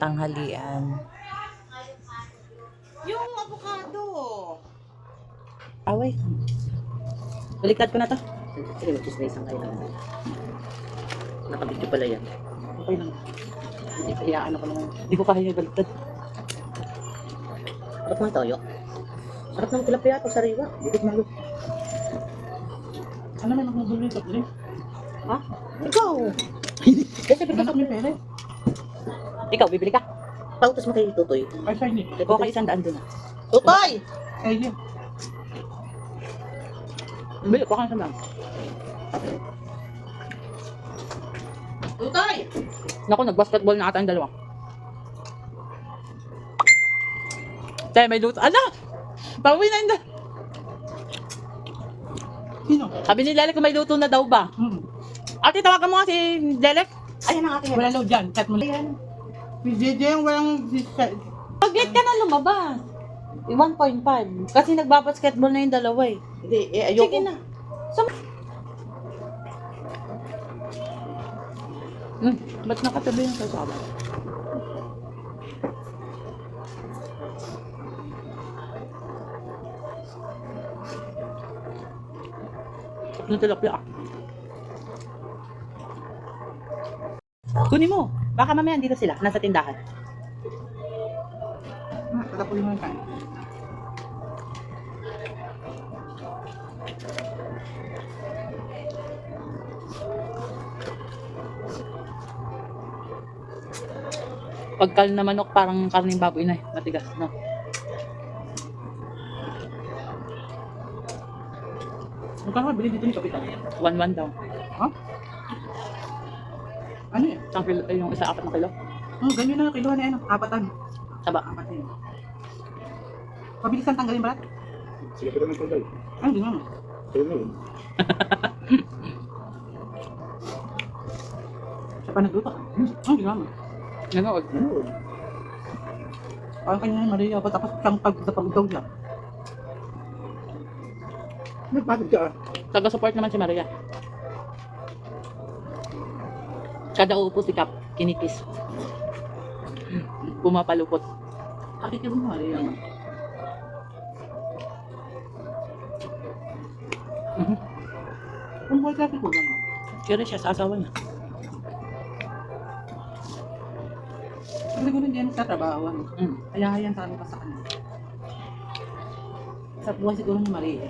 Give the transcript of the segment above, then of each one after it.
tanghalian. Yung avocado. Away. Baliktad ko na to. Sige, mag-chismisan kayo naman. Nakabidyo pala yan. Okay lang. Hindi, kayaan ako naman. Hindi ko kaya baliktad. Sarap ng toyo. Sarap ng tilapia ito, sariwa. Dikit malo. Ano may magmabuli ito? Ha? Ikaw! Kasi bigla ka pera. Ikaw, bibili ka? Pautos mo kay Tutoy. Ay, shiny. Okay, 100 doon. Tutoy! Ay, yun. Bili ko kang sandaan. Tutoy! Naku, nag-basketball na ata yung dalawa. Tay, may luto. Ala! Pauwi na yun. Sino? Sabi ni Lelek kung may luto na daw ba? Ate, tawagan mo nga si Lelek. Ayan ang ating Wala load dyan. Chat mo na. Ayan. Si JJ yung walang... Pag-late ka na lumabas. 1.5. Kasi nagbabasketball na yung dalawa eh. Hindi, ayoko. Sige na. Ba't nakatabi yung kasama? Ano tilapia? Kunin mo. Baka mamaya dito sila. Nasa tindahan. Tatapunin mo yung kain. Pagkal na manok, parang karning baboy na eh. Matigas, no? Magkano ka bilhin dito ni Kapitan? 1-1 daw. Ha? Ano yun? Isang kilo, yung isa 4 na kilo. Ganyan na kiluhan na yan. Apatan. Saba. Apat na yun. Pabilisan tanggalin balat? Sige, pero may tanggal. Ay, hindi naman. Pero na yun. Siya pa nagluto. Ay, hindi naman. Nanood. Ano? Parang kanya na Maria. Tapos siyang pag-daw niya. Nagpagod ka ah. Taga-support naman si Maria. Kada upo si Kap, kinikis. Pumapalupot. Kakikil mo Maria. Kung buhay traffic ko lang. Curious siya sa asawa niya. Siguro hindi yan sa trabaho. Kaya yan sa pa sa kanya. Sa buhay siguro ni Maria.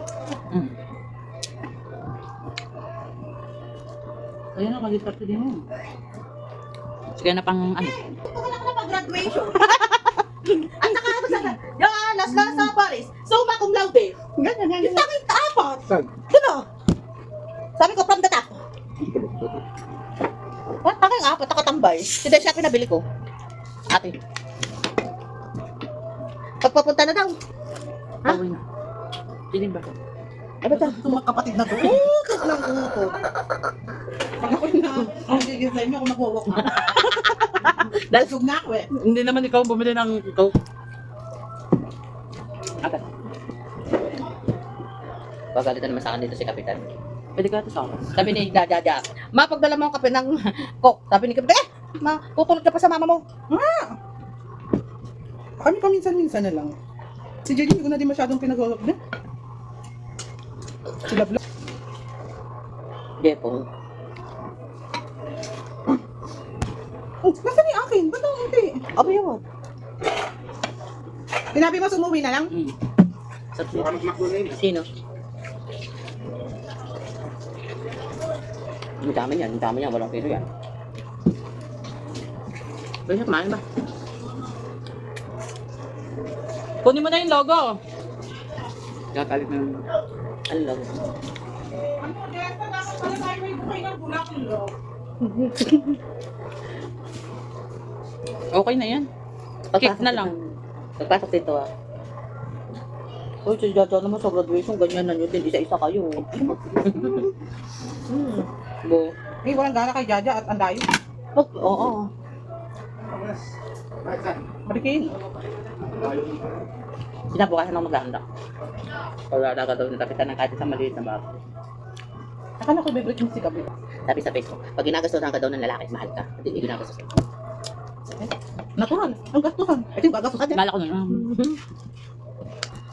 Kaya na, mag-start din mo. Sige na pang ano. Wala ka na pag-graduation. At saka ano sana? Yan, nasa Paris. Summa cum laude. Ganyan, Yung taking apat. Saan? Ano? Sabi ko, from the top. What? Taking apat, nakatambay. Hindi siya pinabili ko. Ate. Pagpapunta na daw. Ha? Pauwi na. Piling ba? Ay, ba't Ito magkapatid na to. utot ng utot. Pag ako na, ang gigil sa inyo, ako mag-walk na. Lasog na ako eh. Hindi naman ikaw bumili ng Coke. Ate, Pagalitan naman sa akin dito si Kapitan. pwede ka ito sa akin. Sabi ni Dada, ma, pagdala mo ang kape ng Coke. Sabi ni Kapitan, ma, tutulog ka pa sa mama mo. Kami paminsan-minsan na lang. Si JJ, hindi ko na din masyadong pinag-walk na. Sila vlog. Jepong. Oh, nasa ni akin? Ba't ang hindi? Aba yun. Sinabi mo sumuwi na lang? Sa Baka nagmakdo na yun. sino? Ang dami yan, walang kilo yan. Pwede siya kumain ba? Kunin mo na yung logo. Kakalit na yun. Ano lang? Okay na yan. Cake na lang. Pagpasok dito ah. Uy, si Jaja naman sa graduation, ganyan na nyo din. Isa-isa kayo. Bo. Eh, walang gana kay Jaja at Andayo. Oo. Marikin. Sinabukasan ako maghahanda. Pag-aalaga daw ng kapitan ng kahit isang maliit na bago. Akala ko bibrit mo si Gabi. Sabi sa Facebook, pag ginagastosan ka daw ng lalaki, mahal ka. Hindi ginagastosan. Natural. Ang gastusan. Ito yung gagastusan din. Lala ko nun.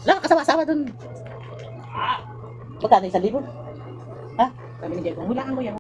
Wala kang kasawa-sawa dun. Magkano 1,000? Sabi ni Diego, hulaan mo yan.